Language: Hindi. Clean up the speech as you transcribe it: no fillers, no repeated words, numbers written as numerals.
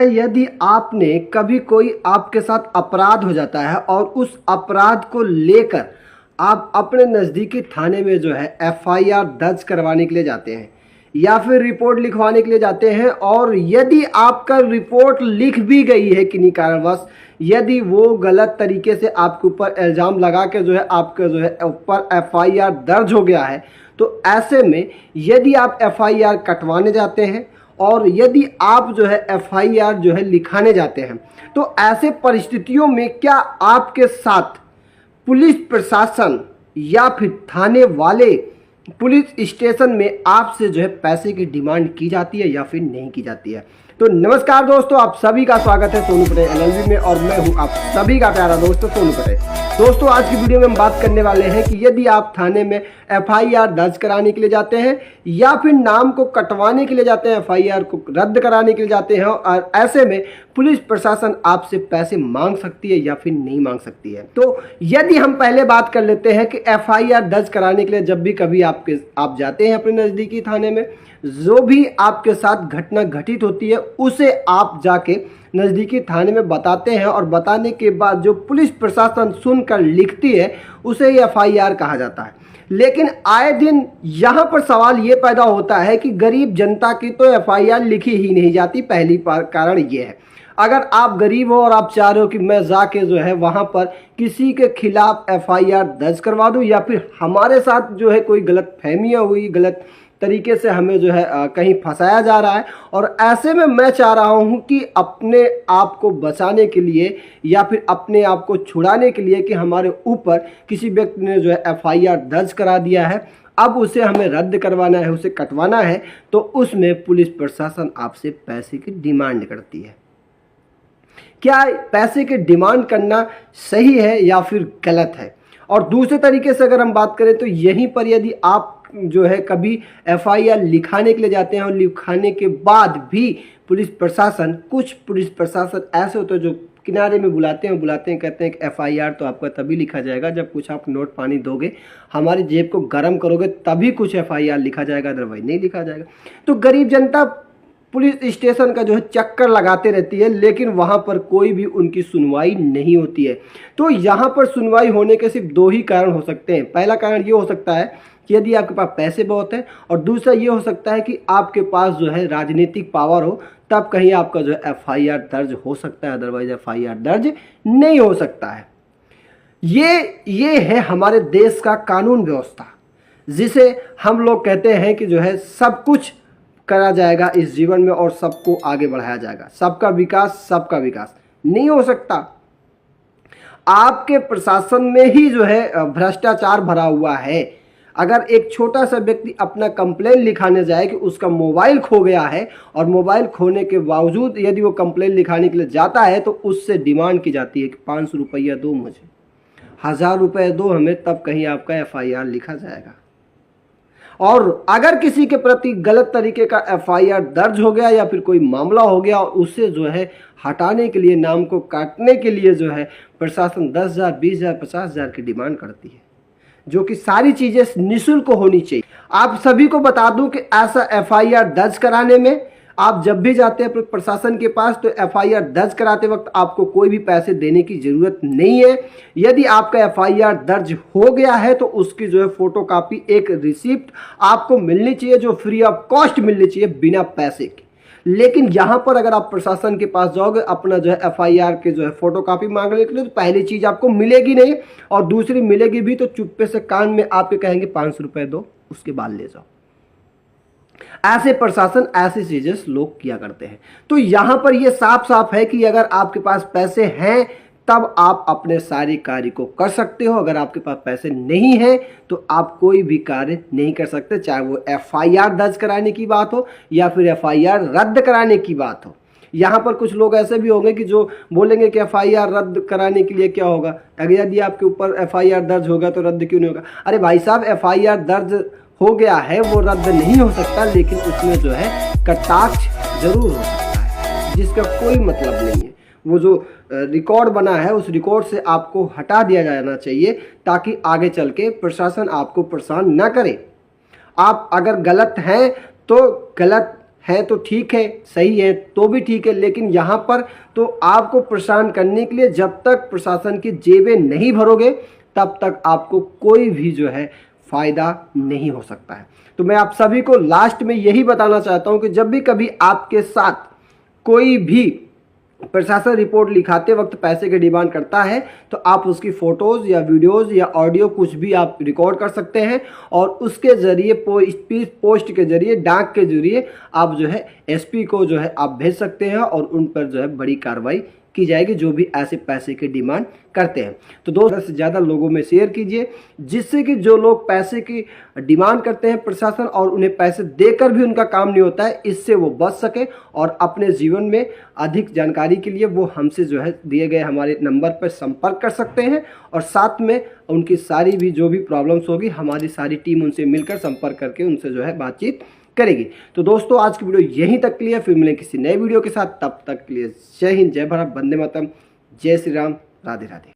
यदि आपने कभी कोई आपके साथ अपराध हो जाता है और उस अपराध को लेकर आप अपने नज़दीकी थाने में जो है एफआईआर दर्ज करवाने के लिए जाते हैं या फिर रिपोर्ट लिखवाने के लिए जाते हैं, और यदि आपका रिपोर्ट लिख भी गई है किन्हीं कारणवश, यदि वो गलत तरीके से आपके ऊपर इल्ज़ाम लगा के जो है आपके जो है ऊपर एफआईआर दर्ज हो गया है, तो ऐसे में यदि आप एफआईआर कटवाने जाते हैं और यदि आप जो है एफआईआर जो है लिखाने जाते हैं, तो ऐसे परिस्थितियों में क्या आपके साथ पुलिस प्रशासन या फिर थाने वाले पुलिस स्टेशन में आपसे जो है पैसे की डिमांड की जाती है या फिर नहीं की जाती है? तो नमस्कार दोस्तों, आप सभी का स्वागत है सोनू पटेल एलएलबी में, और मैं हूं आप सभी का प्यारा दोस्त सोनू पटेल। दोस्तों, आज की वीडियो में हम बात करने वाले हैं कि यदि आप थाने में एफआईआर दर्ज कराने के लिए जाते हैं या फिर नाम को कटवाने के लिए जाते हैं, एफआईआर को रद्द कराने के लिए जाते हैं, और ऐसे में पुलिस प्रशासन आपसे पैसे मांग सकती है या फिर नहीं मांग सकती है। तो यदि हम पहले बात कर लेते हैं कि एफआईआर दर्ज कराने के लिए जब भी कभी आप जाते हैं अपने नज़दीकी थाने में, जो भी आपके साथ घटना घटित होती है उसे आप जाके नज़दीकी थाने में बताते हैं, और बताने के बाद जो पुलिस प्रशासन सुनकर लिखती है उसे ही एफआईआर कहा जाता है। लेकिन आए दिन यहाँ पर सवाल ये पैदा होता है कि गरीब जनता की तो एफआईआर लिखी ही नहीं जाती। पहली कारण ये है, अगर आप गरीब हो और आप चाह रहे हो कि मैं जाके जो है वहाँ पर किसी के खिलाफ एफआईआर दर्ज करवा दूँ, या फिर हमारे साथ जो है कोई गलत फहमियाँ हुई, गलत तरीके से हमें जो है कहीं फंसाया जा रहा है, और ऐसे में मैं चाह रहा हूं कि अपने आप को बचाने के लिए या फिर अपने आप को छुड़ाने के लिए कि हमारे ऊपर किसी व्यक्ति ने जो है एफआईआर दर्ज करा दिया है, अब उसे हमें रद्द करवाना है, उसे कटवाना है, तो उसमें पुलिस प्रशासन आपसे पैसे की डिमांड करती है। क्या पैसे की डिमांड करना सही है या फिर गलत है? और दूसरे तरीके से अगर हम बात करें तो यहीं पर यदि आप जो है कभी एफआईआर लिखाने के लिए जाते हैं और लिखाने के बाद भी कुछ पुलिस प्रशासन ऐसे होते हैं जो किनारे में बुलाते हैं, कहते हैं कि एफआईआर तो आपका तभी लिखा जाएगा जब कुछ आप नोट पानी दोगे, हमारी जेब को गर्म करोगे, तभी कुछ एफआईआर लिखा जाएगा, अदरवाइज नहीं लिखा जाएगा। तो गरीब जनता पुलिस स्टेशन का जो है चक्कर लगाते रहती है, लेकिन वहाँ पर कोई भी उनकी सुनवाई नहीं होती है। तो यहाँ पर सुनवाई होने के सिर्फ दो ही कारण हो सकते हैं। पहला कारण ये हो सकता है कि यदि आपके पास पैसे बहुत हैं, और दूसरा ये हो सकता है कि आपके पास जो है राजनीतिक पावर हो, तब कहीं आपका जो है एफआईआर दर्ज हो सकता है, अदरवाइज एफआईआर दर्ज नहीं हो सकता है। ये है हमारे देश का कानून व्यवस्था, जिसे हम लोग कहते हैं कि जो है सब कुछ करा जाएगा इस जीवन में और सबको आगे बढ़ाया जाएगा, सबका विकास नहीं हो सकता। आपके प्रशासन में ही जो है भ्रष्टाचार भरा हुआ है। अगर एक छोटा सा व्यक्ति अपना कंप्लेन लिखाने जाए कि उसका मोबाइल खो गया है, और मोबाइल खोने के बावजूद यदि वो कंप्लेन लिखाने के लिए जाता है, तो उससे डिमांड की जाती है कि 500 रुपया दो, मुझे 1000 रुपये दो हमें, तब कहीं आपका एफआईआर लिखा जाएगा। और अगर किसी के प्रति गलत तरीके का एफआईआर दर्ज हो गया या फिर कोई मामला हो गया, और उससे जो है हटाने के लिए, नाम को काटने के लिए जो है प्रशासन 10,000, 20,000, 50,000 की डिमांड करती है, जो कि सारी चीज़ें निःशुल्क होनी चाहिए। आप सभी को बता दूं कि ऐसा एफआईआर दर्ज कराने में आप जब भी जाते हैं प्रशासन के पास, तो एफआईआर दर्ज कराते वक्त आपको कोई भी पैसे देने की ज़रूरत नहीं है। यदि आपका एफआईआर दर्ज हो गया है तो उसकी जो है फोटोकॉपी, एक रिसिप्ट आपको मिलनी चाहिए, जो फ्री ऑफ कॉस्ट मिलनी चाहिए, बिना पैसे के। लेकिन यहाँ पर अगर आप प्रशासन के पास जाओगे अपना जो है एफआईआर के जो है फोटोकॉपी मांगने के लिए, तो पहली चीज़ आपको मिलेगी नहीं, और दूसरी मिलेगी भी तो चुप्पे से कान में आपके कहेंगे 500 रुपये दो, उसके बाद ले जाओ। ऐसे प्रशासन, ऐसी चीजें लोग किया करते हैं। तो यहाँ पर यह साफ साफ है कि अगर आपके पास पैसे हैं तब आप अपने सारे कार्य को कर सकते हो। अगर आपके पास पैसे नहीं है तो आप कोई भी कार्य नहीं कर सकते, चाहे वो एफआईआर दर्ज कराने की बात हो या फिर एफआईआर रद्द कराने की बात हो। यहाँ पर कुछ लोग ऐसे भी होंगे कि जो बोलेंगे कि एफआईआर रद्द कराने के लिए क्या होगा, अगर यदि आपके ऊपर एफआईआर दर्ज होगा तो रद्द क्यों नहीं होगा? अरे भाई साहब, एफआईआर दर्ज हो गया है, वो रद्द नहीं हो सकता, लेकिन उसमें जो है कटाक्ष जरूर हो सकता है, जिसका कोई मतलब नहीं है। वो जो रिकॉर्ड बना है उस रिकॉर्ड से आपको हटा दिया जाना चाहिए, ताकि आगे चल के प्रशासन आपको परेशान ना करे। आप अगर गलत हैं तो गलत हैं तो ठीक है, सही है तो भी ठीक है, लेकिन यहाँ पर तो आपको परेशान करने के लिए जब तक प्रशासन की जेबें नहीं भरोगे तब तक आपको कोई भी जो है फ़ायदा नहीं हो सकता है। तो मैं आप सभी को लास्ट में यही बताना चाहता हूँ कि जब भी कभी आपके साथ कोई भी प्रशासन रिपोर्ट लिखाते वक्त पैसे की डिमांड करता है तो आप उसकी फ़ोटोज़ या वीडियोज़ या ऑडियो कुछ भी आप रिकॉर्ड कर सकते हैं और उसके ज़रिए पोस्ट के ज़रिए, डाक के ज़रिए आप जो है एसपी को जो है आप भेज सकते हैं और उन पर जो है बड़ी कार्रवाई की जाएगी जो भी ऐसे पैसे की डिमांड करते हैं। तो 2 से ज़्यादा लोगों में शेयर कीजिए जिससे कि जो लोग पैसे की डिमांड करते हैं प्रशासन और उन्हें पैसे देकर भी उनका काम नहीं होता है, इससे वो बच सके और अपने जीवन में अधिक जानकारी के लिए वो हमसे जो है दिए गए हमारे नंबर पर संपर्क कर सकते हैं और साथ में उनकी सारी भी जो भी प्रॉब्लम्स होगी हमारी सारी टीम उनसे मिलकर संपर्क करके उनसे जो है बातचीत करेगी। तो दोस्तों आज की वीडियो यहीं तक के लिए, फिर मिलें किसी नए वीडियो के साथ, तब तक के लिए जय हिंद, जय भारत, वंदे मातरम, जय श्री राम, राधे राधे।